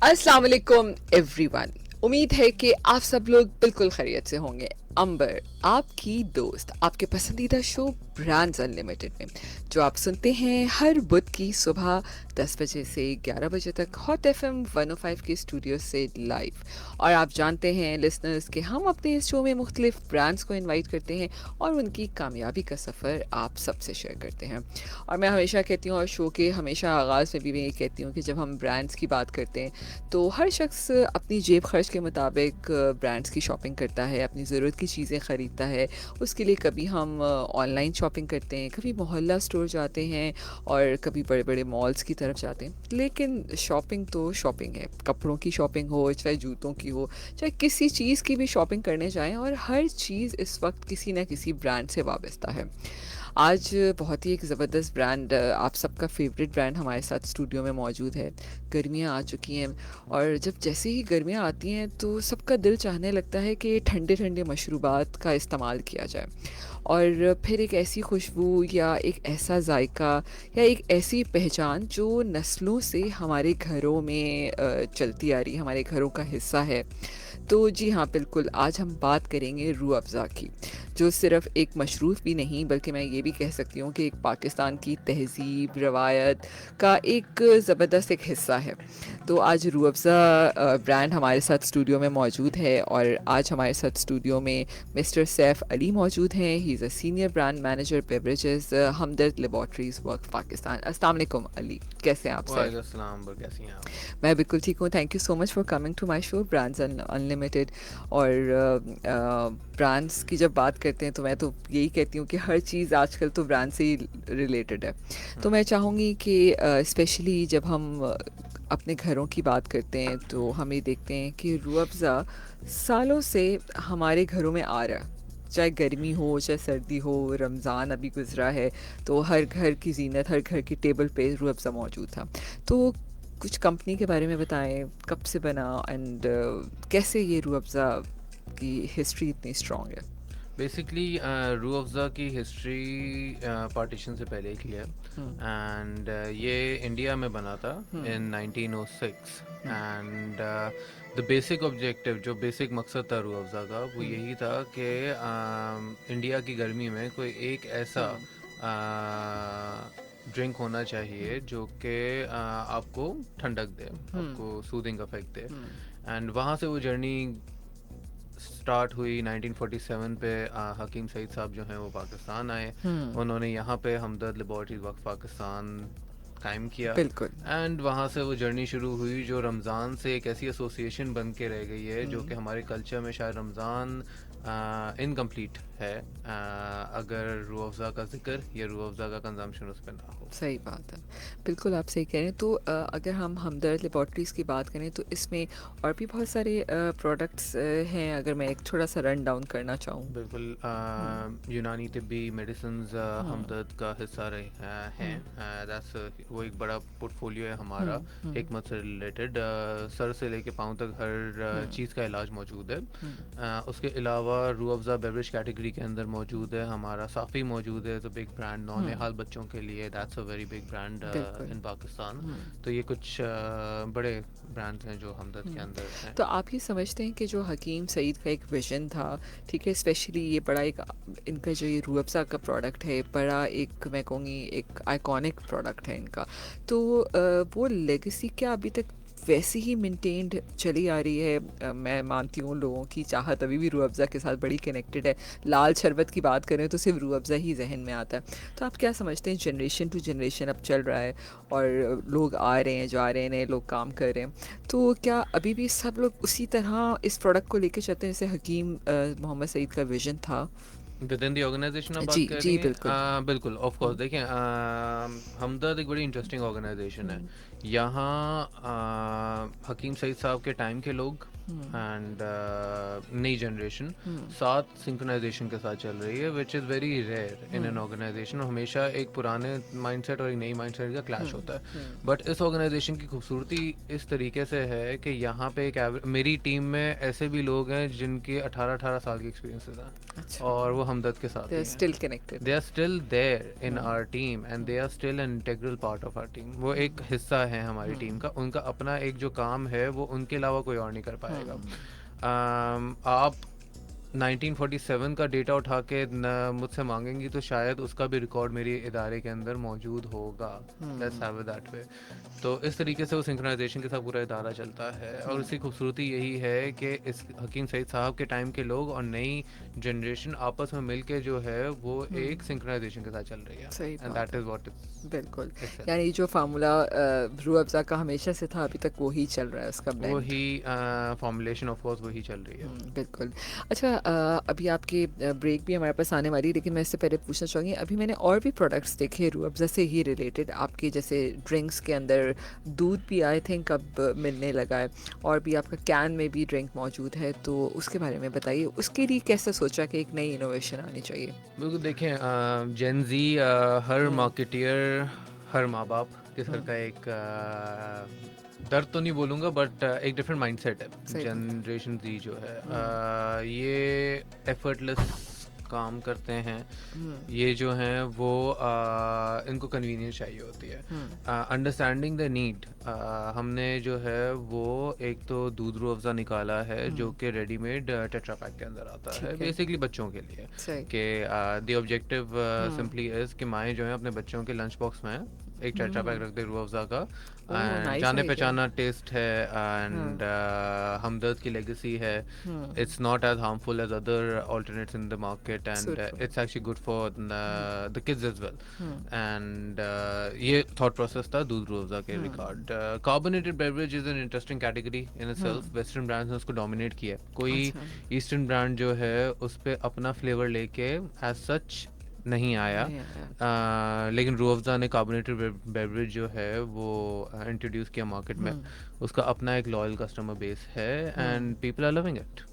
अस्सलाम वालेकुम एवरीवन। उम्मीद है कि आप सब लोग बिल्कुल खैरियत से होंगे। अंबर, आपकी दोस्त, आपके पसंदीदा शो ब्रांड्स अनलिमिटेड में, जो आप सुनते हैं हर बुध की सुबह 10 बजे से 11 बजे तक हॉट एफएम 105 के स्टूडियो से लाइव। और आप जानते हैं लिसनर्स कि हम अपने इस शो में मुख्तलिफ ब्रांड्स को इनवाइट करते हैं और उनकी कामयाबी का सफ़र आप सबसे शेयर करते हैं। और मैं हमेशा कहती हूँ, और शो के हमेशा आगाज़ में भी मैं ये कहती हूँ कि जब हम ब्रांड्स की बात करते हैं तो हर शख्स अपनी जेब खर्च के मुताबिक ब्रांड्स की शॉपिंग करता है, अपनी ज़रूरत की चीज़ें ख़रीदता है। उसके लिए कभी हम ऑनलाइन शॉपिंग करते हैं, कभी मोहल्ला स्टोर जाते हैं और कभी बड़े बड़े मॉल्स की तरफ जाते हैं। लेकिन शॉपिंग तो शॉपिंग है, कपड़ों की शॉपिंग हो, चाहे जूतों की हो, चाहे किसी चीज़ की भी शॉपिंग करने जाएं, और हर चीज़ इस वक्त किसी न किसी ब्रांड से वाबस्ता है। आज बहुत ही एक ज़बरदस्त ब्रांड, आप सबका फेवरेट ब्रांड हमारे साथ स्टूडियो में मौजूद है। गर्मियाँ आ चुकी हैं और जब जैसे ही गर्मियाँ आती हैं तो सबका दिल चाहने लगता है कि ठंडे ठंडे मशरूबात का इस्तेमाल किया जाए, और फिर एक ऐसी खुशबू या एक ऐसा जायका या एक ऐसी पहचान जो नस्लों से हमारे घरों में चलती आ रही, हमारे घरों का हिस्सा है। तो जी हाँ, बिल्कुल, आज हम बात करेंगे रूह अफ़ज़ा की, जो सिर्फ़ एक मशरूफ़ भी नहीं बल्कि मैं ये भी कह सकती हूँ कि एक पाकिस्तान की तहज़ीब, रवायत का एक ज़बरदस्त एक हिस्सा है। तो आज रूह अफ़ज़ा ब्रांड हमारे साथ स्टूडियो में मौजूद है, और आज हमारे साथ स्टूडियो में मिस्टर सैफ़ अली मौजूद हैं। He is a senior brand manager beverages, Hamdard laboratories work Pakistan. अस्सलाम वालेकुम अली, कैसे हैं आप सर? वालेकुम अस्सलाम, बर कैसी हैं आप? मैं बिल्कुल ठीक हूँ। Thank you so much for coming to my show brands unlimited. और ब्रांड्स की जब बात करते हैं तो मैं तो यही कहती हूँ कि हर चीज़ आजकल तो ब्रांड से ही रिलेटेड है। तो हुँ, मैं चाहूँगी कि स्पेशली जब हम अपने घरों की बात करते हैं तो हम ये देखते हैं कि रूह अफ़ज़ा सालों से हमारे घरों में आ रहा है। चाहे गर्मी हो, चाहे सर्दी हो, रमज़ान अभी गुज़रा है, तो हर घर की ज़ीनत, हर घर की टेबल पे रूह अफ़ज़ा मौजूद था। तो कुछ कंपनी के बारे में बताएं, कब से बना, एंड कैसे ये रूह अफ़ज़ा की हिस्ट्री इतनी स्ट्रॉन्ग है? बेसिकली रूह अफ़ज़ा की हिस्ट्री पार्टीशन से पहले की है हम्म। एंड ये इंडिया में बना था हम्म। इन 1906 हम्म। एंड द बेसिक ऑब्जेक्टिव जो बेसिक मकसद था रूह अफ़ज़ा का वो हम्म। यही था कि इंडिया की गर्मी में कोई एक ऐसा हम्म। ड्रिंक होना चाहिए जो कि आपको ठंडक दे, हम्म। आपको soothing effect they hmm. And वहाँ से वो जर्नी स्टार्ट हुई 1947 पे। हकीम सईद साहब जो हैं वो पाकिस्तान आए, हम्म। उन्होंने यहाँ पे हमदर्द लेबॉर्ट्रीज वक्त पाकिस्तान कायम किया बिल्कुल। एंड वहाँ से वो जर्नी शुरू हुई जो रमज़ान से एक ऐसी एसोसिएशन बन के रह गई है जो हम्म। कि हमारे कल्चर में शायद रमज़ान इनकम्प्लीट है अगर रूह अफ़ज़ा का ज़िक्र या रूह अफ़ज़ा का कंजम्पशन उस पर ना हो। सही बात है। बिल्कुल आप सही कह रहे हैं। तो अगर हम हमदर्द लेबॉर्ट्रीज़ की बात करें तो इसमें और भी बहुत सारे प्रोडक्ट्स हैं, अगर मैं एक थोड़ा सा रन डाउन करना चाहूँ। बिल्कुल हम्म। यूनानी तिब्बी मेडिसिन्स हम्म। हमदर्द का हिस्सा रहे हैं। हम्म। दैट्स वो एक बड़ा पोर्टफोलियो है हमारा हम्म। हम्म। हिकमत से रिलेटेड। सर से लेके पाँव तक हर हम्म। चीज़ का इलाज मौजूद है। हम्म। उसके अलावा रूह अफ़ज़ा बेवरेज कैटेगरी के अंदर मौजूद है, हमारा साफ़ी मौजूद है, तो बिग ब्रांड हम्म। नौनिहाल बच्चों के लिए that's a very big brand बिल्कुल। इन पाकिस्तान। हम्म। तो ये कुछ बड़े ब्रांड्स हैं जो हमदर्द के हुँ। अंदर हैं। तो आप ये समझते हैं कि जो हकीम सईद का एक विज़न था, ठीक है, स्पेशली ये बड़ा एक इनका जो ये रूह अफ़ज़ा का प्रोडक्ट है, बड़ा एक मैं कहूँगी एक आइकॉनिक प्रोडक्ट है इनका। तो वो लेगेसी क्या अभी तक वैसे ही मेंटेन्ड चली आ रही है? मैं मानती हूँ लोगों की चाहत अभी भी रूह अफ़ज़ा के साथ बड़ी कनेक्टेड है। लाल शरबत की बात करें तो सिर्फ़ रूह अफ़ज़ा ही ज़हन में आता है। तो आप क्या समझते हैं, जनरेशन टू जनरेशन अब चल रहा है और लोग आ रहे हैं, जा रहे हैं, नए लोग काम कर रहे हैं, तो क्या अभी भी सब लोग उसी तरह इस प्रोडक्ट को लेके चलते हैं जैसे हकीम मोहम्मद सईद का विजन था? विद इन दी ऑर्गेनाइजेशन आप बात जी, कर रही जी, हैं? बिल्कुल। बिल्कुल ऑफ कोर्स। हुँ। देखिए हमदर्द एक बड़ी इंटरेस्टिंग ऑर्गेनाइजेशन है। हुँ। यहाँ हकीम सईद साहब के टाइम के लोग हुँ। एंड नई जनरेशन हुँ। साथ सिंक्रोनाइजेशन के साथ चल रही है which is very rare in um. An organisation. हमेशा एक पुराने माइंडसेट और एक नई माइंडसेट का हुँ। क्लैश होता है। हुँ। बट इस ऑर्गेनाइजेशन की खूबसूरती इस तरीके से है कि यहाँ पे एक मेरी टीम में ऐसे भी लोग हैं जिनके 18-18 साल की एक्सपीरियंसेस हैं अच्छा। और वो हमदर्द के साथ दे आर ही हैं। Still connected. They are still there in um. Our team and um. They are still an integral part of our team. वो हुँ। एक हिस्सा हैं हमारी टीम का, उनका अपना एक जो काम है वो उनके अलावा कोई और नहीं कर पाएगा। आप 1947 का डेटा उठा के मुझसे मांगेंगी तो शायद उसका भी रिकॉर्ड मेरे इदारे के अंदर मौजूद होगा। Let's have it that way. तो इस तरीके से वो सिंक्रोनाइजेशन के साथ पूरा इदारा चलता है, और उसकी खूबसूरती यही है कि इस हकीम सईद साहब के टाइम के लोग और नई जनरेशन आपस में मिल के जो है वो एक सिंक्रोनाइजेशन के साथ चल रही है, सही एंड बात दैट इज व्हाट बिल्कुल। इट्स यानी जो फार्मूला रूह अफ़ज़ा का हमेशा से था अभी तक वही चल रहा है, उसका ब्लेंड। वही फॉर्मुलेशन ऑफ कोर्स वही चल रही है। बिल्कुल। अच्छा, अभी आपकी ब्रेक भी हमारे पास आने वाली है, लेकिन मैं इससे पहले पूछना चाहूँगी, अभी मैंने और भी प्रोडक्ट्स देखे रूह अफ़ज़ा से ही रिलेटेड, आपके जैसे ड्रिंक्स के अंदर दूध भी आई थिंक अब मिलने लगा है, और भी आपका कैन में भी ड्रिंक मौजूद है, तो उसके बारे में बताइए, उसके लिए कैसे सोचा कि एक नई इनोवेशन आनी चाहिए? बिल्कुल, देखें जेन जी हर मार्केटियर, हर माँ बाप के सर का एक दर्द तो नहीं बोलूँगा, बट एक डिफरेंट माइंडसेट है सही बात। जनरेशन जी जो है। ये एफर्टलेस काम करते हैं, ये जो हैं वो इनको कन्वीनियंस चाहिए होती है। अंडरस्टैंडिंग द नीड, हमने जो है वो एक तो दूध रूह अफ़ज़ा निकाला है जो कि रेडीमेड टेट्रा पैक के अंदर आता है, ठीक है। बेसिकली बच्चों के लिए। सही। कि द ऑब्जेक्टिव सिंपली इज़ कि माएँ जो हैं अपने बच्चों के लंच बॉक्स में एक टेट्रा पैक रख दे रूह अफ़ज़ा का, नाइस जाने आइडिया। पहचाना टेस्ट है, एंड हमदर्द की लेगेसी है। It's not as harmful as other alternates in the market, So and true. It's actually good for the kids as well. And ये थॉट प्रोसेस था दूध रूह अफ़ज़ा के record. Carbonated beverage is an interesting category in itself. Western brands ने उसको dominate किया है, कोई अच्छा। ईस्टर्न ब्रांड जो है उस पर अपना फ्लेवर लेके एज सच नहीं आया। नहीं आया। लेकिन रूह अफ़ज़ा ने कार्बोनेटेड बेवरेज जो है वो इंट्रोड्यूस किया मार्केट में, उसका अपना एक लॉयल कस्टमर बेस है, and people are loving it.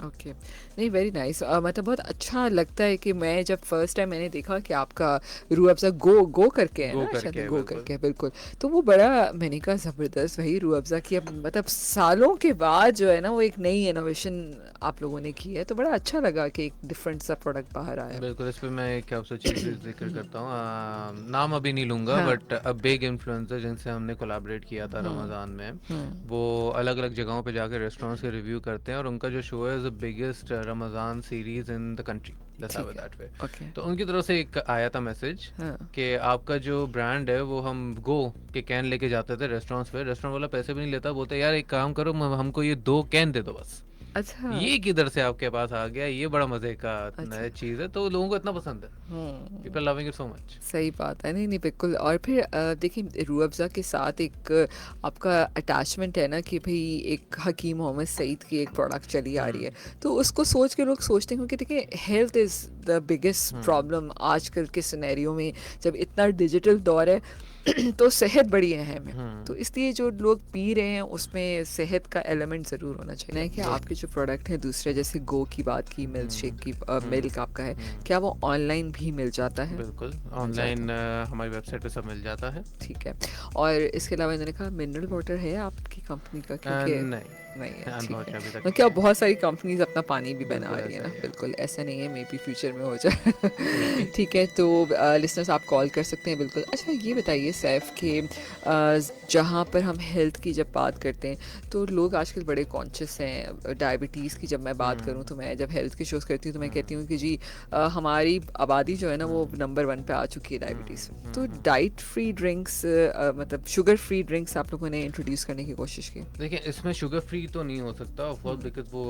Okay. नहीं, वेरी नाइस। मतलब बहुत अच्छा लगता है कि मैं जब फर्स्ट टाइम मैंने देखा कि आपका रूह अफ़ज़ा गो करके है गो ना, शायद करके, गो बिल्कुल। करके, बिल्कुल। तो वो बड़ा, मैंने कहा ज़बरदस्त, वही रूह अफ़ज़ा की अब मतलब सालों के बाद जो है ना वो एक नई इनोवेशन आप लोगों ने की है, तो बड़ा अच्छा लगा कि एक डिफरेंट सा प्रोडक्ट बाहर आया। बिल्कुल, इस पे मैं एक आपसे चीज़ जिक्र करता हूँ, नाम अभी नहीं लूँगा, हाँ। बट अ बिग इन्फ्लुएंसर जिनसे हमने कोलैबोरेट किया था रमज़ान में, वो अलग अलग जगहों पे जाकर रेस्टोरेंट्स के रिव्यू करते हैं, और उनका जो शो है is the biggest Ramzan series in the country, let's have it ठीक है। That way. ओके। तो उनकी तरफ से एक आया था मैसेज हाँ। कि आपका जो ब्रांड है वो हम गो के कैन लेके जाते थे रेस्टोरेंट्स पे, रेस्टोरेंट वाला पैसे भी नहीं लेता, बोलते यार एक काम करो, हमको ये 2 कैन दे दो बस। अच्छा। ये किधर से आपके पास आ गया, ये बड़ा मजे का अच्छा। नया चीज है, तो लोगों को इतना पसंद है, people loving it so much. सही बात है। नहीं नहीं, बिल्कुल। और फिर देखिए रूह अफ़ज़ा के साथ एक आपका अटैचमेंट है ना कि भाई एक हकीम मोहम्मद सईद की एक प्रोडक्ट चली आ रही है, तो उसको सोच के लोग सोचते हैं कि देखिए health is the biggest problem आजकल के सिनेरियो में, जब इतना डिजिटल दौर है तो सेहत बड़ी अहम है, तो इसलिए जो लोग पी रहे हैं उसमें सेहत का एलिमेंट ज़रूर होना चाहिए। नहीं कि आपके जो प्रोडक्ट हैं दूसरे, जैसे गो की बात की, मिल्क शेक की, मिल्क आपका है, क्या वो ऑनलाइन भी मिल जाता है? बिल्कुल, ऑनलाइन हमारी वेबसाइट पे सब मिल जाता है। ठीक है। और इसके अलावा इन्होंने कहा मिनरल वाटर है आपकी कंपनी का, क्योंकि नहीं, नहीं है, ठीक है। अनफॉर्चुनेटली अभी तक क्योंकि नहीं अब बहुत सारी कंपनीज अपना पानी भी है। बना बिल्कुल रही है ऐसा ना, ही है। बिल्कुल ऐसा नहीं है, मे बी फ्यूचर में हो जाए। ठीक है, तो लिसनर्स आप कॉल कर सकते हैं बिल्कुल। अच्छा, ये बताइए सैफ के जहाँ पर हम हेल्थ की जब बात करते हैं तो लोग आजकल बड़े कॉन्शियस हैं। डायबिटीज़ की जब मैं बात करूँ तो मैं जब हेल्थ के शोज़ करती हूँ तो मैं कहती हूँ कि जी हमारी आबादी जो है ना वो नंबर 1 पे आ चुकी है डायबिटीज़। तो डाइट फ्री ड्रिंक्स, मतलब शुगर फ्री ड्रिंक्स आप लोगों ने इंट्रोड्यूस करने की कोशिश की? देखिए, इसमें शुगर फ्री तो नहीं हो सकता ऑफ कोर्स, बिकॉज वो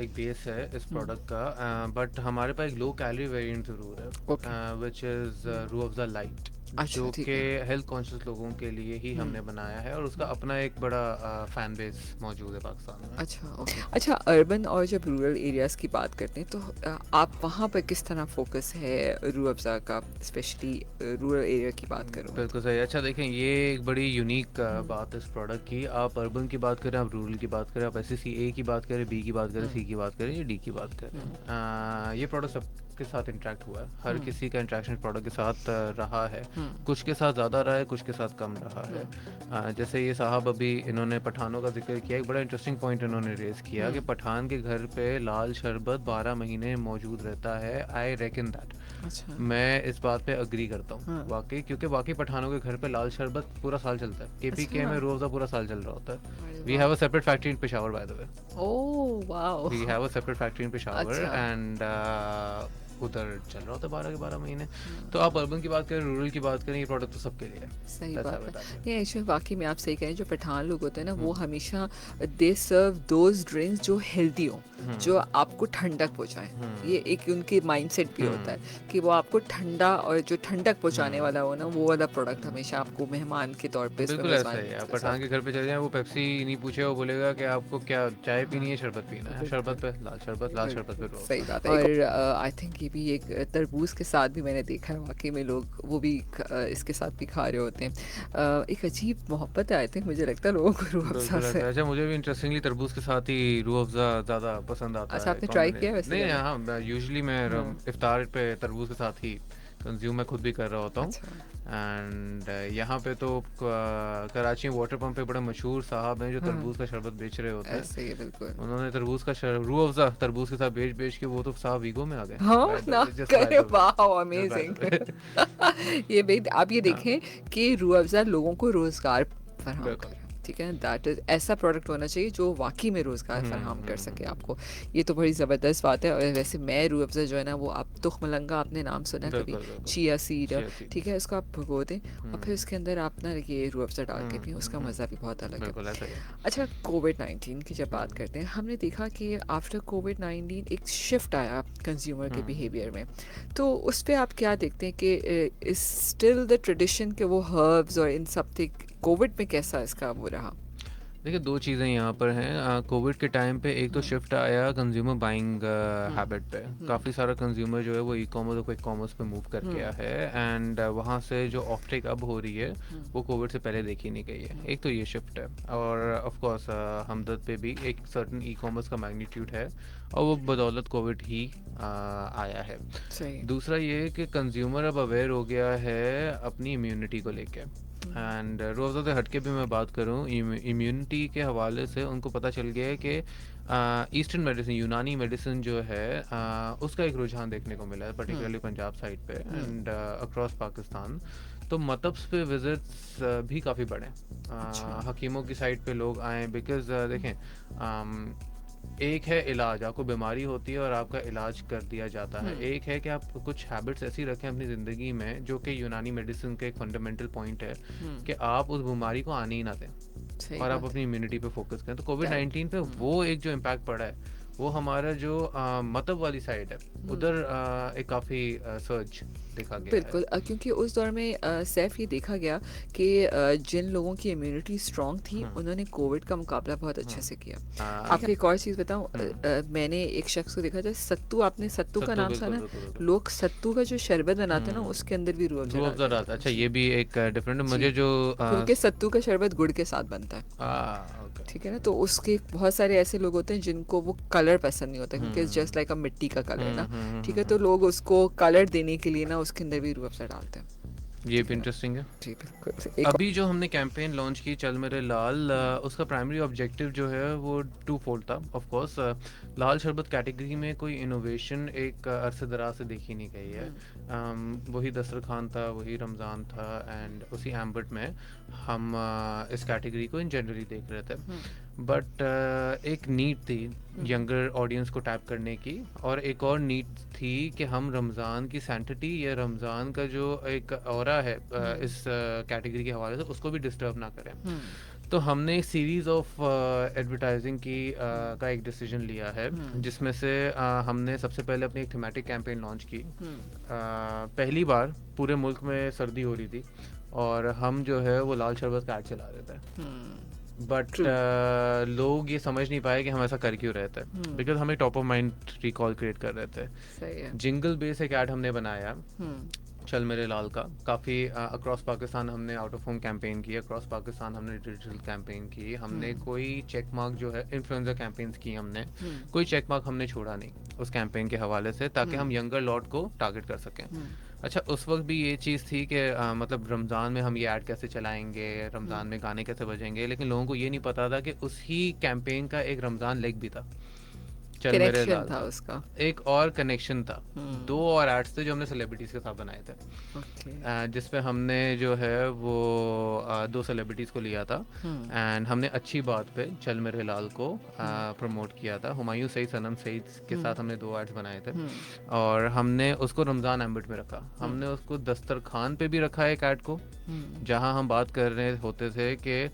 एक बेस है इस प्रोडक्ट का, बट हमारे पास एक लो कैलोरी वेरिएंट जरूर है, which is Rooh Afza light, अच्छा, जो ठीक कि है। हेल्थ कॉन्शियस लोगों के लिए ही हमने बनाया है, और उसका अपना एक बड़ा फैन बेस मौजूद है पाकिस्तान में। अच्छा, ओके। अच्छा, अर्बन और जब रूरल एरियाज़ की बात करते हैं तो आप वहाँ पर किस तरह फोकस है रूह अफ़ज़ा का, स्पेशली रूरल एरिया की बात करूँ मैं तो? बिल्कुल सही। अच्छा देखें, ये एक बड़ी यूनिक बात है इस प्रोडक्ट की। आप अर्बन की बात करें, आप रूरल की बात करें, आप SEC A की बात करें, B की बात करें, C की बात करें या D की बात करें, ये प्रोडक्ट सब के साथ इंटरेक्ट हुआ है, हर हम्म। किसी का इंटरेक्शन प्रोडक्ट के साथ रहा है, हम्म। कुछ के साथ ज़्यादा रहा है, कुछ के साथ कम रहा है। जैसे ये साहब अभी इन्होंने पठानों का जिक्र किया, एक बड़ा इंटरेस्टिंग पॉइंट इन्होंने रेज किया कि पठान के घर पे लाल शरबत 12 महीने मौजूद रहता है। आई रेकन दैट, अच्छा। मैं इस बात पे अग्री करता हूँ हाँ। वाकई, क्योंकि बाकी पठानों के घर पे लाल शरबत पूरा साल चलता है। केपीके में अच्छा। रूह अफ़ज़ा पूरा साल चल रहा होता है। अरे वी वाह। Have a separate factory in Peshawar by the way, oh wow. We have a separate factory in Peshawar अच्छा। एंड उधर चल रहा होता है 12 के 12 महीने। हाँ। तो आप अर्बन की बात करें, रूरल की बात करें, ये प्रोडक्ट तो सबके लिए है। सही That's how बात है। it happens. ये एक्चुअली वाकई में आप सही कह रहे हैं, जो पठान लोग होते हैं ना वो हमेशा दे सर्व दोज ड्रिंक्स जो हेल्दी हो, जो आपको ठंडक पहुंचाए। ये एक उनकी माइंडसेट भी होता है कि वो आपको ठंडा और जो ठंडक पहुंचाने वाला हो ना, वो वाला प्रोडक्ट हमेशा आपको मेहमान के तौर पे, इसमें बिल्कुल ऐसा मेजबान ही है। आप के पठान के साथ। घर पे चले जाएं, वो पेप्सी नहीं पूछेगा, वो बोलेगा कि आपको क्या चाय पीनी है, शरबत पीना है, बिल्कुल। शरबत पे लाल शरबत, लाल शरबत पे बिल्कुल, रूह सही अफ़ज़ा। बात है। और आई थिंक ये भी एक तरबूज के साथ भी मैंने देखा है, वाकई में लोग वो भी इसके साथ भी खा रहे होते हैं। एक अजीब मोहब्बत है आई थिंक, मुझे लगता है लोगों को रूह अफ़ज़ा बिल्कुल से। ऐसा है। अच्छा, मुझे भी इंटरेस्टिंगली तरबूज के साथ ही रूह अफ़ज़ा ज़्यादा पसंद आता अच्छा, है आपने ट्राई किया है कॉम्बिनेशन। वैसे नहीं, कभी? हाँ, यूजुअली मैं हाँ। इफ्तार पे तरबूज के साथ ही कंज्यूम मैं खुद भी कर रहा होता हूँ। अच्छा। एंड यहाँ पे तो कराची में वाटर पंप पे बड़े मशहूर साहब हैं जो हाँ। तरबूज का शरबत बेच रहे होते हैं। ऐसे ही है बिल्कुल। उन्होंने तरबूज का रूह अफ़ज़ा तरबूज के साथ बेच बेच के वो तो साहब वीगो में आ गए। हाँ बाय द ना वे, जस्ट बाय करे, द वे, वाह just by amazing. The way. ये भाई आप ये हाँ, देखें कि रूह अफ़ज़ा लोगों को रोजगार फराहम बिल्कुल। करे, ठीक है, दैट इज ऐसा प्रोडक्ट होना चाहिए जो वाकई में रोजगार फराहम कर सके आपको। ये तो बड़ी ज़बरदस्त बात है। और वैसे मैं रूह अफ़ज़ा जो है ना वो, आप तुख मलंगा आपने नाम सुना है कभी? बिल्कुल, बिल्कुल। Chia seed, chia seed. ठीक है, उसको आप भिगो दें और फिर उसके अंदर आप ना ये रूह अफ़ज़ा डाल के पिए, उसका मज़ा भी बहुत अलग है। बिल्कुल ऐसा ही है। अच्छा, कोविड-19 की जब बात करते हैं, हमने देखा कि आफ्टर कोविड-19 एक शिफ्ट आया कंज्यूमर के बिहेवियर में। तो उस पे आप क्या देखते हैं कि इज़ स्टिल द ट्रेडिशन के वो हर्ब्स और इन सब थे, कोविड में कैसा इसका वो रहा? देखिए, 2 चीज़ें यहाँ पर हैं। कोविड के टाइम पे एक तो शिफ्ट आया कंज़्यूमर बाइंग हैबिट पे। काफ़ी सारा कंज़्यूमर जो है वो ई-कॉमर्स और क्विक कॉमर्स पे मूव कर गया है एंड वहाँ से जो ऑफ-टेक अब हो रही है वो कोविड से पहले देखी नहीं गई है। एक तो ये शिफ्ट है और ऑफ कोर्स हमदर्द पे भी एक सर्टेन ई-कॉमर्स का मैग्नीट्यूड है और वो बदौलत कोविड ही आया है। सही। दूसरा ये है कि कंज़्यूमर अब अवेयर हो गया है अपनी इम्यूनिटी को लेके। एंड रोज़ा से हट के भी मैं बात करूँ, इम्यूनिटी के हवाले से उनको पता चल गया है कि ईस्टर्न मेडिसिन, यूनानी मेडिसिन जो है उसका एक रुझान देखने को मिला है, पर्टिकुलरली पंजाब साइड पे एंड अक्रॉस पाकिस्तान। तो मतब्स पे विजिट्स भी काफ़ी बढ़े, हकीमों की साइड पे लोग आए, बिकॉज देखें एक है इलाज, आपको बीमारी होती है और आपका इलाज कर दिया जाता है। एक है कि आप कुछ हैबिट्स ऐसी रखें अपनी ज़िंदगी में जो कि यूनानी मेडिसिन का एक फंडामेंटल पॉइंट है कि आप उस बीमारी को आने ही ना दें सही और आप बात अपनी इम्यूनिटी पे फोकस करें। तो कोविड है। 19 पे वो एक जो इम्पैक्ट पड़ा है वो हमारा जो मतब वाली साइड है उधर एक काफ़ी सर्च देखा गया है। बिल्कुल, क्योंकि उस दौर में सैफ ये देखा गया कि जिन लोगों की इम्यूनिटी स्ट्रॉन्ग थी उन्होंने कोविड का मुकाबला बहुत अच्छे से किया। आपको एक और चीज़ बताऊं, मैंने एक शख्स को देखा था, सत्तू, आपने सत्तू का सत्तू, नाम बिल्कुल सुना? बिल्कुल बिल्कुल। लोग सत्तू का जो शरबत बनाते हैं ना उसके अंदर भी रूह अफ़ज़ा रूह डालते अफ़ज़ा हैं। डालता है। अच्छा, जी। ये भी एक डिफरेंट जी, मुझे जो क्योंकि सत्तू का शरबत गुड़ के साथ बनता है, ओके। ठीक है ना, तो उसके बहुत सारे ऐसे लोग होते हैं जिनको वो कलर पसंद नहीं होता क्योंकि जस्ट लाइक अ मिट्टी का कलर है ना, ठीक है, तो लोग उसको कलर देने के लिए ना उसके अंदर भी रूह अफ़ज़ा डालते हैं। ये ठीक भी है ना? इंटरेस्टिंग है। जी बिल्कुल। एक अभी जो हमने कैंपेन लॉन्च की चल मेरे लाल, उसका प्राइमरी ऑब्जेक्टिव जो है वो टू फोल्ड था। ऑफ कोर्स लाल शरबत कैटेगरी में कोई इनोवेशन एक अरसे दराज से देखी नहीं गई है। वही दस्तरखान था, वही रमज़ान था एंड उसी एम्बट में हम इस कैटेगरी को इन जनरली देख रहे थे। बट एक नीड थी यंगर ऑडियंस को टैप करने की और एक और नीड थी कि हम रमज़ान की सैंटिटी या रमज़ान का जो एक ऑरा है इस कैटेगरी के हवाले से उसको भी डिस्टर्ब ना करें। तो हमने एक सीरीज़ ऑफ एडवर्टाइजिंग की का एक डिसीजन लिया है जिसमें से हमने सबसे पहले अपनी एक थीमेटिक कैंपेन लॉन्च की। पहली बार पूरे मुल्क में सर्दी हो रही थी और हम जो है वो लाल शरबत का ऐड चला रहे थे, बट लोग ये समझ नहीं पाए कि हम ऐसा कर क्यों रहे थे, बिकॉज हम एक top of mind recall create कर रहे थे। सही है। जिंगल बेस एक ऐड हमने बनाया चल मेरे लाल का काफ़ी अक्रॉस पाकिस्तान हमने आउट ऑफ होम कैंपेन की, अक्रॉस पाकिस्तान हमने डिजिटल कैंपेन की, हमने कोई चेक मार्क जो है इन्फ्लुएंसर कैंपेन्स की हमने, कोई चेक मार्क हमने छोड़ा नहीं उस कैंपेन के हवाले से, ताकि हम यंगर लॉट को टारगेट कर सकें। अच्छा, उस वक्त भी ये चीज़ थी कि मतलब रमज़ान में हम ये ऐड कैसे चलाएंगे, रमज़ान में गाने कैसे बजेंगे, लेकिन लोगों को ये नहीं पता था कि उसी कैंपेन का एक रमज़ान लेग भी था, चल मेरे कनेक्शन लाल था का। उसका। एक और कनेक्शन था, दो और एड्स थे जो हमने सेलिब्रिटीज़ के साथ बनाए थे, ओके। जिसपे हमने जो है वो दो सेलिब्रिटीज़ को लिया था, एंड हमने अच्छी बात पे चल मेरे लाल को प्रमोट किया था। हुमायूं सईद, सनम सईद के साथ हमने दो एड्स बनाए थे, और हमने उसको रमज़ान एम्बिट में रखा। हमने उसको दस्तरखान पे भी रखा एक ऐड को, जहाँ हम बात कर रहे होते थे कि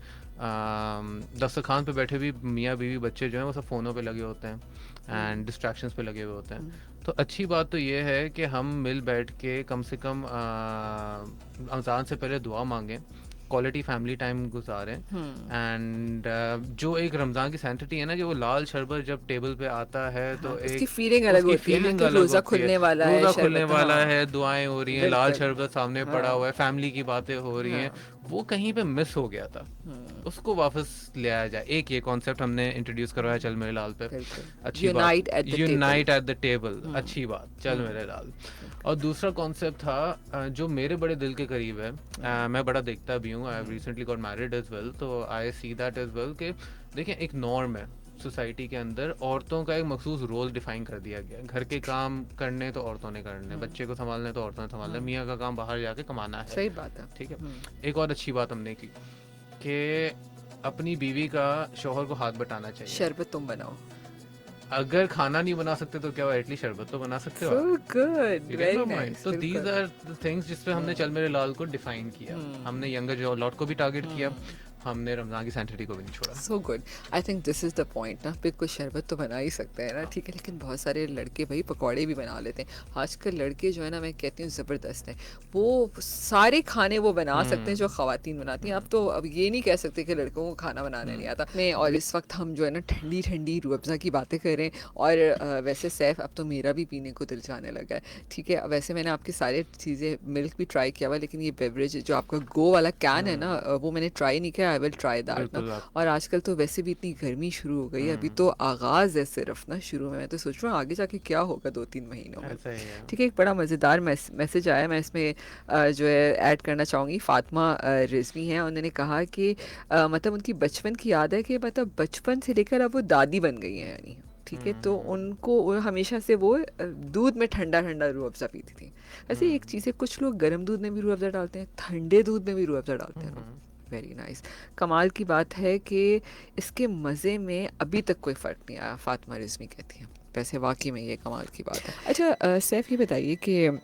दस्तरखान पे बैठे भी मियाँ बीवी बच्चे जो हैं वो सब फ़ोनों पे लगे होते हैं एंड डिस्ट्रैक्शंस पे लगे हुए होते हैं। तो अच्छी बात तो ये है कि हम मिल बैठ के कम से कम अज़ान से पहले दुआ मांगें, क्वालिटी फैमिली टाइम गुजारें, एंड जो एक रमज़ान की सैंटिटी है ना, कि वो लाल शरबत जब टेबल पे आता है तो उसकी एक फीलिंग अलग उसकी होती है ना फीलिंग कि अलग रोज़ा होती है। खुलने वाला है, रोज़ा खुलने शरबत। वाला हाँ, है, दुआएं हो रही हैं, लाल बिल्कुल। शरबत सामने पड़ा हुआ है, फैमिली की बातें हो रही हैं, वो कहीं पे मिस हो गया था, उसको वापस ले आया जाए। एक ये कॉन्सेप्ट हमने इंट्रोड्यूस करवाया चल मेरे लाल पे, बिल्कुल। अच्छी बात, unite at the table. Unite at the table, अच्छी बात, चल मेरे लाल। और दूसरा कॉन्सेप्ट था जो मेरे बड़े दिल के करीब है, मैं बड़ा देखता भी हूँ, I have recently got married as well, तो I see that as well कि देखिए एक नॉर्म है सोसाइटी के अंदर, औरतों का एक मखसूस रोल डिफाइन कर दिया गया है। घर के काम करने तो औरतों ने करने, बच्चे को संभालने तो औरतों ने संभालना, मियाँ का काम बाहर जाके कमाना है। सही बात है। ठीक है। एक और अच्छी बात हमने की कि अपनी बीवी का शौहर को हाथ बटाना चाहिए। शरबत तुम बनाओ। अगर खाना नहीं बना सकते तो क्या एटलीस्ट शरबत तो बना सकते हो सो आप। Good, You get very my point? Nice. तो these बिल्कुल। are the things जिसपे हमने चल मेरे लाल को डिफाइन किया। हमने यंगर जो लॉट को भी टारगेट किया, हमने रमजान की सैंटिटी को भी नहीं छोड़ा। So good. I think this is the point ना, बिल्कुल शरबत तो बना ही सकते हैं ना, ठीक है, लेकिन बहुत सारे लड़के भाई पकौड़े भी बना लेते हैं। आजकल लड़के जो है ना, मैं कहती हूँ ज़बरदस्त हैं, वो सारे खाने वो बना सकते हैं जो ख़वातीन बनाती हैं। अब तो अब ये नहीं कह सकते कि लड़कों को खाना बनाना नहीं आता। मैं और इस वक्त हम जो है ना ठंडी ठंडी रूह अफ़ज़ा की बातें कर रहे हैं, और वैसे सैफ अब तो मेरा भी पीने को दिल जाने लगा है, ठीक है। वैसे मैंने आपकी सारी चीज़ें, मिल्क भी ट्राई किया हुआ, लेकिन ये बेवरेज जो आपका गो वाला कैन है ना, वो मैंने ट्राई नहीं किया। आई विल ट्राई दैट ना। बिल्कुल आप। और आजकल तो वैसे भी इतनी गर्मी शुरू हो गई है, अभी तो आगाज़ है सिर्फ ना, शुरू में मैं तो सोच रहा हूँ आगे जाके क्या होगा 2-3 महीनों में। ऐसा ही है। ठीक है, एक बड़ा मज़ेदार मैसेज आया, मैं इसमें जो है ऐड करना चाहूँगी। फ़ातिमा रिज़वी हैं, उन्होंने कहा कि मतलब उनकी बचपन की याद है कि मतलब बचपन से लेकर अब वो दादी बन गई हैं, यानी ठीक है, तो उनको वो हमेशा से वो दूध में ठंडा ठंडा रूह अफ़ज़ा पीती थी। वैसे एक चीज़ है, कुछ लोग गर्म दूध में भी रूह अफ़ज़ा डालते हैं, ठंडे दूध में भी रूह अफ़ज़ा डालते हैं लोग। Very nice. कमाल की बात है कि इसके मज़े में अभी तक कोई फ़र्क नहीं आया, फ़ातिमा रिज़वी कहती हैं। वैसे वाकई में ये कमाल की बात है। अच्छा सैफ, ये बताइए कि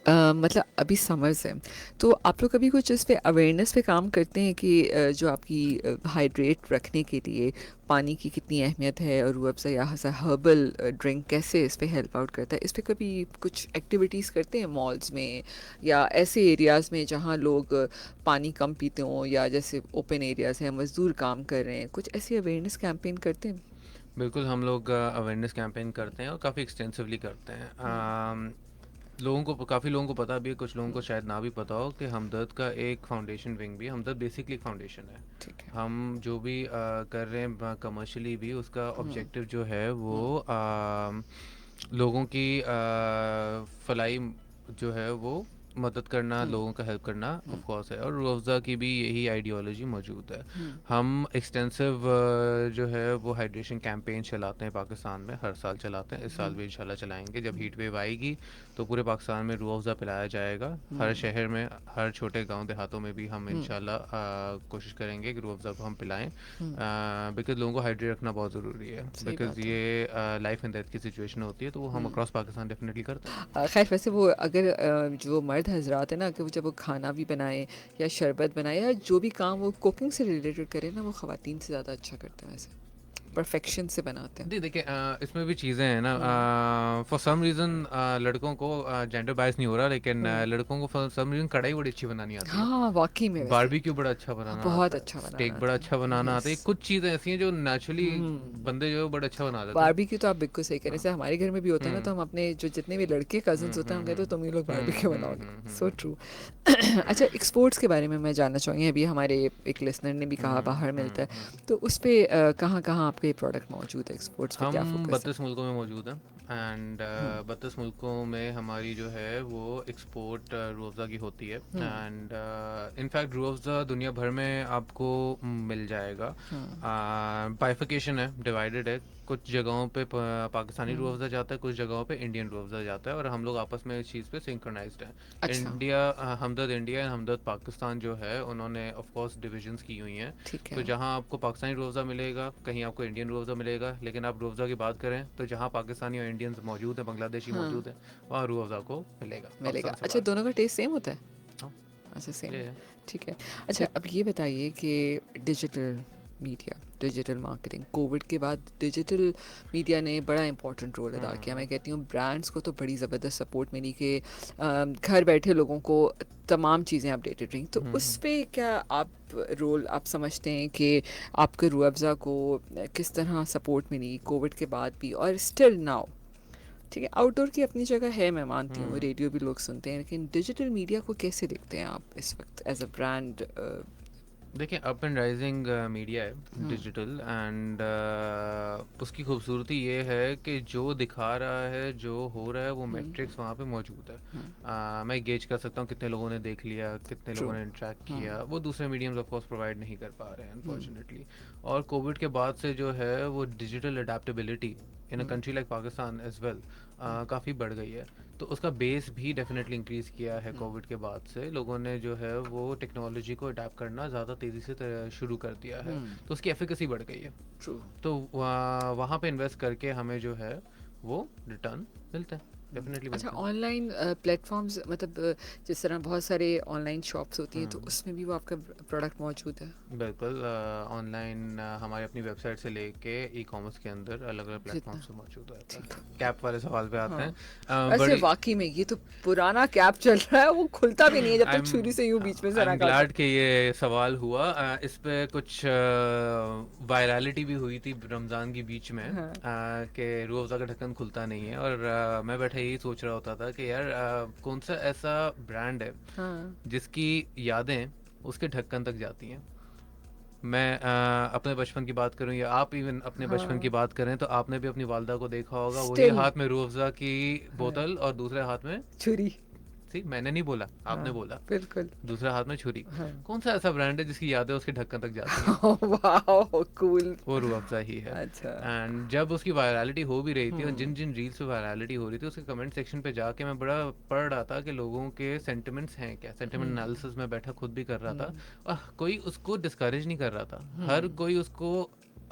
मतलब अभी समर्स है, तो आप लोग कभी कुछ इस पे अवेयरनेस पे काम करते हैं कि जो आपकी हाइड्रेट रखने के लिए पानी की कितनी अहमियत है, और रूह अफ़ज़ा या हर्बल ड्रिंक कैसे इस पे हेल्प आउट करता है? इस पे कभी कुछ एक्टिविटीज़ करते हैं मॉल्स में या ऐसे एरियाज़ में जहाँ लोग पानी कम पीते हों, या जैसे ओपन एरियाज़ हैं, मज़दूर काम कर रहे हैं, कुछ ऐसी अवेयरनेस कैंपेन करते हैं? बिल्कुल हम लोग अवेयरनेस कैंपेन करते हैं और काफ़ी एक्सटेंसिवली करते हैं। लोगों को, काफ़ी लोगों को पता भी है, कुछ लोगों को शायद ना भी पता हो कि हमदर्द का एक फाउंडेशन विंग भी है। हमदर्द बेसिकली एक फाउंडेशन है। ठीक है। हम जो भी कर रहे हैं कमर्शियली भी, उसका ऑब्जेक्टिव जो है वो लोगों की फलाई जो है वो मदद करना, लोगों का हेल्प करना ऑफ कोर्स है, और रूह अफ़ज़ा की भी यही आइडियोलॉजी मौजूद है। हम एक्सटेंसिव जो है वो हाइड्रेशन कैंपेन चलाते हैं पाकिस्तान में, हर साल चलाते हैं, इस साल भी इंशाल्लाह चलाएंगे। जब हीट वेव आएगी तो पूरे पाकिस्तान में रूह अफ़ज़ा पिलाया जाएगा, हर शहर में, हर छोटे गांव देहातों में भी हम इंशाल्लाह कोशिश करेंगे कि रूह अफ़ज़ा को हम पिलाएं, बिकॉज लोगों को हाइड्रेट रखना बहुत ज़रूरी है, सही बिकॉज बात है। ये लाइफ एंड डेथ की सिचुएशन होती है, तो वो हम अक्रॉस पाकिस्तान डेफिनेटली करते हैं। खैर वैसे वो अगर जो मर्द हजरात है ना, कि वो जब वो खाना भी बनाए या शरबत बनाए या जो भी काम वो कुकिंग से रिलेटेड करे ना, वो ख़वातीन से ज़्यादा अच्छा करते हैं वैसे। परफेक्शन से बनाते हैं? जी देखिए, इसमें भी चीज़ें हैं ना, फॉर सम रीज़न लड़कों को जेंडर बायस नहीं हो रहा, लेकिन लड़कों को फॉर सम रीज़न कढ़ाई बड़ी अच्छी बनानी आती है, हाँ, वाक़ई में वैसे। बारबेक्यू बड़ा अच्छा हाँ, बनाना बहुत आता है, अच्छा बनाना स्टेक बड़ा आता अच्छा है। बनाना आता है, यस। कुछ चीज़ें ऐसी हैं जो नेचुरली बंदे जो है बड़ा अच्छा बना देते हैं। बारबेक्यू तो आप बिल्कुल सही कह रहे हैं। जैसे हमारे घर में भी होता है ना, तो हम अपने जो जितने भी लड़के कज़िन्स होते हैं, हम कहते हैं तुम ही लोग बारबेक्यू बनाओगे। So true. अच्छा, एक्सपोर्ट्स के बारे में मैं जानना चाहूँगी। अभी हमारे एक लिसनर ने भी कहा बाहर मिलता है, तो उस पे कहाँ-कहाँ आपके प्रोडक्ट मौजूद है? एक्सपोर्ट्स पे क्या हम फ़ोकस है? 32 मुल्कों में मौजूद हैं, एंड 32 मुल्कों में हमारी जो है वो एक्सपोर्ट रूह अफ़ज़ा की होती है, एंड इनफैक्ट रूह अफ़ज़ा दुनिया भर में आपको मिल जाएगा। बाइफिकेशन है, डिवाइडेड है, कुछ जगहों पे पाकिस्तानी रूह अफ़ज़ा जाता है, कुछ जगहों पे इंडियन रूह अफ़ज़ा जाता है, और हम लोग आपस में इस चीज़ पे सिंक्रोनाइज्ड हैं। अच्छा, इंडिया, हमदर्द इंडिया एंड हमदर्द पाकिस्तान जो है उन्होंने ऑफ कोर्स डिविजन्स की हुई हैं, ठीक तो है। जहाँ आपको पाकिस्तानी रूह अफ़ज़ा मिलेगा, कहीं आपको इंडियन रूह अफ़ज़ा मिलेगा, लेकिन आप रूह अफ़ज़ा की बात करें तो जहाँ पाकिस्तानी और इंडियंस मौजूद हैं, बांग्लादेशी हाँ, मौजूद हैं, वहाँ रूह अफ़ज़ा को मिलेगा मिलेगा। पाकिस्तान से अच्छा, बाहर। दोनों का टेस्ट सेम होता है? हाँ, अच्छा, सेम ये है। है। ठीक है। अच्छा, अब ये बताइए कि digital media, digital marketing, Covid के बाद डिजिटल मीडिया ने बड़ा इंपॉर्टेंट रोल अदा किया। मैं कहती हूँ ब्रांड्स को तो बड़ी ज़बरदस्त सपोर्ट मिली कि घर बैठे लोगों को तमाम चीज़ें अपडेटेड रहीं। तो उस पे क्या आप रोल आप समझते हैं कि आपके रूह अफ़ज़ा को किस तरह सपोर्ट मिली कोविड के बाद भी और स्टिल नाउ? ठीक है, आउटडोर की अपनी जगह है, मैं मानती हूँ, रेडियो भी लोग सुनते हैं, लेकिन डिजिटल मीडिया को कैसे देखते हैं आप इस वक्त एज अ ब्रांड? देखिए, अप एंड राइजिंग मीडिया है डिजिटल, एंड उसकी खूबसूरती ये है कि जो दिखा रहा है, जो हो रहा है, वो मैट्रिक्स वहाँ पे मौजूद है। मैं गेज कर सकता हूँ कितने लोगों ने देख लिया, कितने ट्रू। लोगों ने इंटरेक्ट किया, वो दूसरे मीडियम्स ऑफ कोर्स प्रोवाइड नहीं कर पा रहे हैं अनफॉर्चुनेटली। और कोविड के बाद से जो है वो digital adaptability in a country like Pakistan as well काफ़ी बढ़ गई है, तो उसका बेस भी डेफिनेटली इंक्रीज़ किया है कोविड के बाद से। लोगों ने जो है वो टेक्नोलॉजी को अडेप्ट करना ज़्यादा तेज़ी से शुरू कर दिया है, तो उसकी एफिकेसी बढ़ गई है, ट्रू। तो वहाँ पे इन्वेस्ट करके हमें जो है वो रिटर्न मिलता है, डेफिनेटली अच्छा, मिलता है। ऑनलाइन प्लेटफॉर्म्स, मतलब जिस तरह बहुत सारे ऑनलाइन शॉप्स होती हैं, तो उसमें भी वो आपका प्रोडक्ट मौजूद है? बिल्कुल, ऑनलाइन हमारी अपनी वेबसाइट से लेके ई कॉमर्स के अंदर अलग अलग प्लेटफॉर्म जितना से मौजूद रहता ठीक है। है। कैप वाले सवाल पे आते हाँ, हैं, वैसे बड़ी वाकई में ये तो पुराना कैप चल रहा है, वो खुलता भी नहीं है जब आई तक छुरी से यूं बीच में से आई ना एम काटो। ग्लैड कि ये सवाल हुआ। इस पे कुछ वायरलिटी भी हुई थी रमज़ान के बीच में, हाँ, कि रूह अफ़ज़ा का ढक्कन खुलता नहीं है, और मैं बैठा यही सोच रहा होता था कि यार कौन सा ऐसा ब्रांड है हाँ, जिसकी यादें उसके ढक्कन तक जाती हैं। मैं अपने बचपन की बात करूं या आप इवन अपने बचपन की हाँ, बात करें, तो आपने भी अपनी वालदा को देखा होगा, वही स्टिल। हाथ में रूह अफ़ज़ा की हाँ, बोतल और दूसरे हाथ में, छुरी। सी मैंने नहीं बोला, हाँ, आपने बोला, बिल्कुल। दूसरे हाथ में छुरी। हाँ। कौन सा ऐसा ब्रांड है जिसकी यादें उसके ढक्कन तक जाती हैं? Wow, cool. वो रूह अफ़ज़ा ही है। अच्छा। एंड जब उसकी वायरलिटी हो भी रही थी और जिन जिन रील्स पे वायरलिटी हो रही थी, उसके कमेंट सेक्शन पे जाके मैं बड़ा पढ़ रहा था कि लोगों के सेंटिमेंट्स हैं क्या, सेंटिमेंट एनालिसिस में बैठा खुद भी कर रहा था, और कोई उसको डिस्करेज नहीं कर रहा था, हर कोई उसको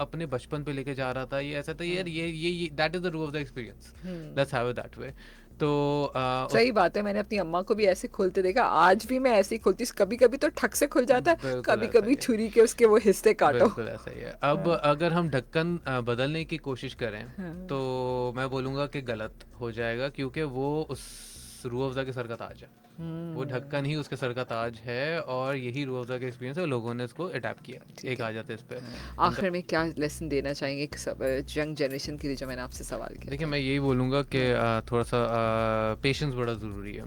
अपने बचपन पे लेके जा रहा था। ये ऐसा था यार, ये दैट इज द रूह of the experience, let's have it that way. तो उस सही बात है, मैंने अपनी अम्मा को भी ऐसे खोलते देखा, आज भी मैं ऐसे ही खोलती, कभी कभी तो ठक से खुल जाता है, बिल्कुल कभी ऐसा कभी ही है, छुरी के उसके वो हिस्से काटो। बिल्कुल ऐसा ही है। अब अगर हम ढक्कन बदलने की कोशिश करें, तो मैं बोलूँगा कि गलत हो जाएगा, क्योंकि वो उस रूह अफ़ज़ा के सर का ताज है, वो ढक्कन ही उसके सर का ताज है, और यही रूह अफ़ज़ा का एक्सपीरियंस है, लोगों ने इसको अडेप्ट किया। ठीक एक है। आ जाते इस पे। आखिर में क्या लेसन देना चाहेंगे एक यंग जनरेशन के लिए, जो मैंने आपसे सवाल किया देखिए, था? मैं यही बोलूँगा कि थोड़ा सा पेशेंस बड़ा ज़रूरी है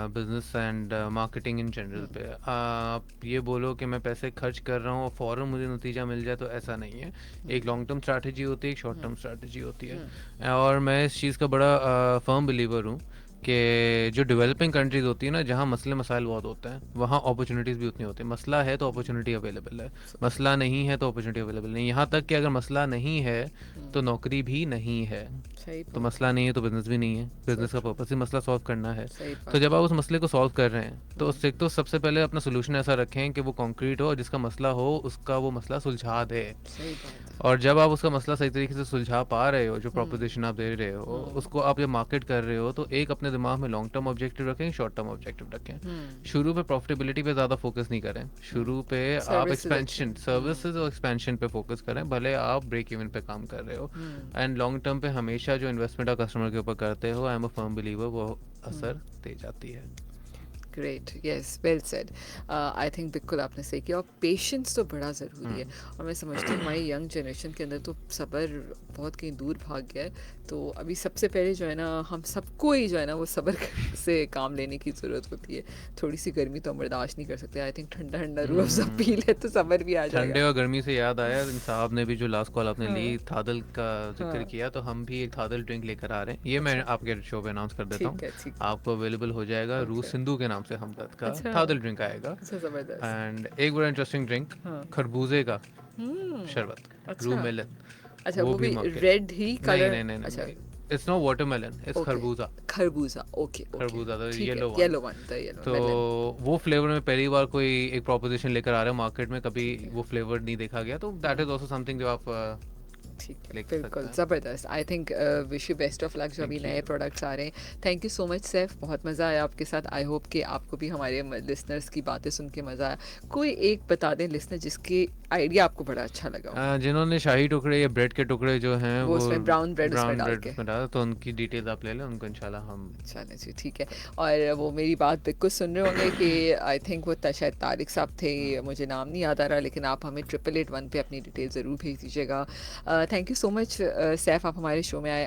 business and marketing in general पे। आप ये बोलो कि मैं पैसे खर्च कर रहा हूँ और फ़ौरन मुझे नतीजा मिल जाए, तो ऐसा नहीं है। एक लॉन्ग टर्म स्ट्रैटेजी होती है, एक शॉर्ट टर्म स्ट्रैटेजी होती है, और मैं इस चीज़ का बड़ा फर्म बिलीवर हूँ कि जो डेवलपिंग कंट्रीज़ होती है ना, जहाँ मसले मसाइल बहुत होते हैं, वहाँ अपॉर्चुनिटीज़ भी उतनी होती है। मसला है तो अपॉर्चुनिटी अवेलेबल है, मसला नहीं है तो अपॉर्चुनिटी अवेलेबल नहीं। यहाँ तक कि अगर मसला नहीं है तो नौकरी भी नहीं है, सही तो बात मसला नहीं है तो बिज़नेस भी नहीं है। बिज़नेस का true. पर्पस ही मसला सॉल्व करना है। सही तो बात जब है। आप उस मसले को सॉल्व कर रहे हैं, तो उससे तो सबसे पहले अपना सोल्यूशन ऐसा रखें कि वो कॉन्क्रीट हो, और जिसका मसला हो उसका वो मसला सुलझा दे। सही बात है। और जब आप उसका मसला सही तरीके से सुलझा पा रहे हो, जो हम्म प्रोपोजिशन आप दे रहे हो, हम्म उसको आप जब मार्केट कर रहे हो, तो एक अपने दिमाग में लॉन्ग टर्म ऑब्जेक्टिव रखें, शॉर्ट टर्म ऑब्जेक्टिव रखें। हम्म शुरू पे प्रॉफिटेबिलिटी पे ज़्यादा फोकस नहीं करें, शुरू पे आप सर्विसेज अच्छे एक्सपेंशन, सर्विसेज और एक्सपेंशन पे फोकस करें, भले आप ब्रेक इवन पे काम कर रहे हो। एंड लॉन्ग टर्म पे हमेशा जो इन्वेस्टमेंट आप कस्टमर के ऊपर करते हो, I am a firm believer, वो असर दे जाती है। Great, yes, well said. I think बिल्कुल आपने सही किया, और पेशेंस तो बड़ा ज़रूरी है। और मैं समझती हूँ हमारी यंग जनरेशन के अंदर तो सब्र बहुत कहीं दूर भाग गया है। तो अभी सबसे पहले जो है ना, हम सबको ही जो है ना वो सब्र से काम लेने की ज़रूरत होती है। थोड़ी सी गर्मी तो हम बर्दाश्त नहीं कर सकते। आई थिंक ठंडा ठंडा रूह अफ़ज़ा पी ले तो सब्र भी आ ठंडे जाएगा। और गर्मी से याद आया, इन साहब ने भी जो लास्ट कॉल आपने ली, हाँ थादल का जिक्र हाँ, किया, तो हम भी एक थादल ड्रिंक लेकर आ रहे हैं। ये मैं अच्छा, आपके शो पे अनाउंस कर देता हूँ, ठीक है ठीक है। आपको अवेलेबल हो जाएगा। रूस ओके, सिंधु के नाम से हमदर्द का अच्छा थादल ड्रिंक आएगा। अच्छा, ज़बरदस्त। एंड एक बड़ा इंटरेस्टिंग ड्रिंक, हाँ, खरबूजे का हम्म, शरबत, रू अच्छा मेलन, अच्छा, वो वो भी भी मार्केट। रेड ही नहीं कलर? नहीं नहीं नहीं अच्छा, नहीं, it's not watermelon, it's okay, खरबूजा। खरबूजा, ओके ओके, खरबूजा द ठीक है, yellow one. Yellow one, the yellow तो मेलन। वो फ्लेवर में पहली बार कोई एक प्रोपोजिशन लेकर आ रहा है मार्केट में, कभी ठीक है, वो फ्लेवर नहीं देखा गया, तो दैट इज ऑल्सो समथिंग जो आप ठीक है, लेकर सकते बिल्कुल हैं। ज़बरदस्त। I think wish you best of luck जो अभी थैंक नए यू। प्रोडक्ट्स आ रहे हैं। Thank you so much Saif, बहुत मज़ा आया आपके साथ। आई होप कि आपको भी हमारे लिसनर्स की बातें सुन के मज़ा आया। कोई एक बता दें लिसनर जिसके आइडिया आपको बड़ा अच्छा लगा हो, जिन्होंने शाही टुकड़े या ब्रेड के टुकड़े जो हैं वो वो उसमें ब्राउन ब्रेड उसमें ब्राउन डाल ब्रेड के। उसमें डाला, तो उनकी डिटेल्स आप ले लें, उनको इंशाल्लाह हम चलें जी, ठीक है। और वो मेरी बात बिल्कुल सुन रहे होंगे कि आई थिंक वो शायद तारिक साहब थे, मुझे नाम नहीं याद आ रहा, लेकिन आप हमें 8881 पे अपनी डिटेल ज़रूर भेज दीजिएगा। Thank you so much Saif, आप हमारे शो में आए।